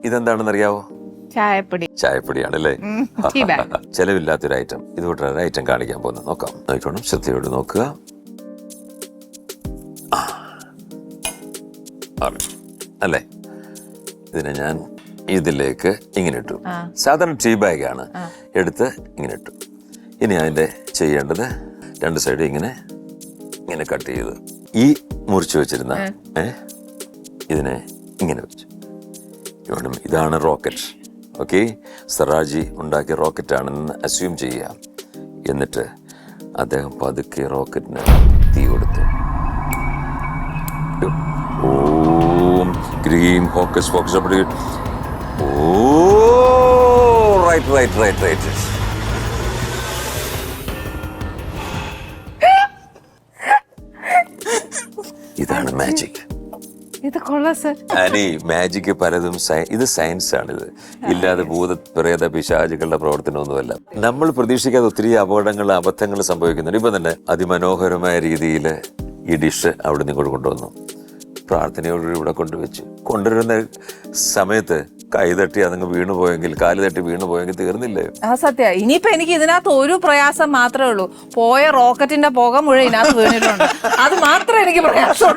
ഇതെന്താണെന്ന് അറിയാവോ? ചായപ്പൊടി. ചായപ്പൊടിയാണല്ലേ? ചെലവില്ലാത്തൊരു ഐറ്റം. ഇതുകൂട്ടൊരു ഐറ്റം കാണിക്കാൻ പോകുന്നത് നോക്കാം. നോക്കണം, ശ്രദ്ധയോട് നോക്കുക. അല്ലേ? ഇതിനെ ഞാൻ ഇതിലേക്ക് ഇങ്ങനെ ഇട്ടു. സാധാരണ ടീ ബാഗാണ്. എടുത്ത് ഇങ്ങനെ ഇട്ടു. ഇനി അതിന്റെ ചെയ്യേണ്ടത് രണ്ട് സൈഡ് ഇങ്ങനെ ഇങ്ങനെ കട്ട് ചെയ്ത് ഈ മുറിച്ചു വെച്ചിരുന്ന ഇതിനെ ഇങ്ങനെ വെച്ചു. ഇതാണ് റോക്കറ്റ്. ഓക്കെ, സറാജി ഉണ്ടാക്കിയ റോക്കറ്റ് ആണെന്ന് അസ്യൂം ചെയ്യാം. എന്നിട്ട് അദ്ദേഹം പതുക്കെ റോക്കറ്റിന് തീ കൊടുത്തു. ഓം ഗ്രീം ഹോക്കസ് ഫോക്കസ് അപ്പടി. ഓ റൈറ്റ് റൈറ്റ് റൈറ്റ് റൈറ്റ്. ഇതാണ് മാജിക്. ഇത് കൊള്ളാം സർ. ആനി, മാജിക് പലതും ഇത് സയൻസ് ആണിത്. ഇല്ലാതെ ഭൂത പ്രേത പിശാചുകളുടെ പ്രവർത്തനമൊന്നുമല്ല. നമ്മൾ പ്രതീക്ഷിക്കാതെ ഒത്തിരി അപകടങ്ങൾ അബദ്ധങ്ങൾ സംഭവിക്കുന്നുണ്ട്. ഇപ്പൊ തന്നെ അതിമനോഹരമായ രീതിയിൽ ഈ ഡിഷ് അവിടെ നിങ്ങൾ കൊണ്ടുവന്നു. പ്രാർത്ഥനയോടുകൂടി ഇവിടെ കൊണ്ടുവച്ചു. കൊണ്ടുവരുന്ന സമയത്ത് കൈ തട്ടി അതങ്ങ് വീണു പോയെങ്കിൽ, കാല് തട്ടി വീണു പോയെങ്കിൽ തീർന്നില്ലേ? ആ സത്യ. ഇനിയിപ്പോ എനിക്ക് ഇതിനകത്ത് ഒരു പ്രയാസം മാത്രമേ ഉള്ളൂ. പോയ റോക്കറ്റിന്റെ പുക മുഴുവൻ ഇതിനകത്ത് വീണിട്ടുണ്ട്. അത് മാത്രമേ എനിക്ക് പ്രയാസമുള്ളൂ.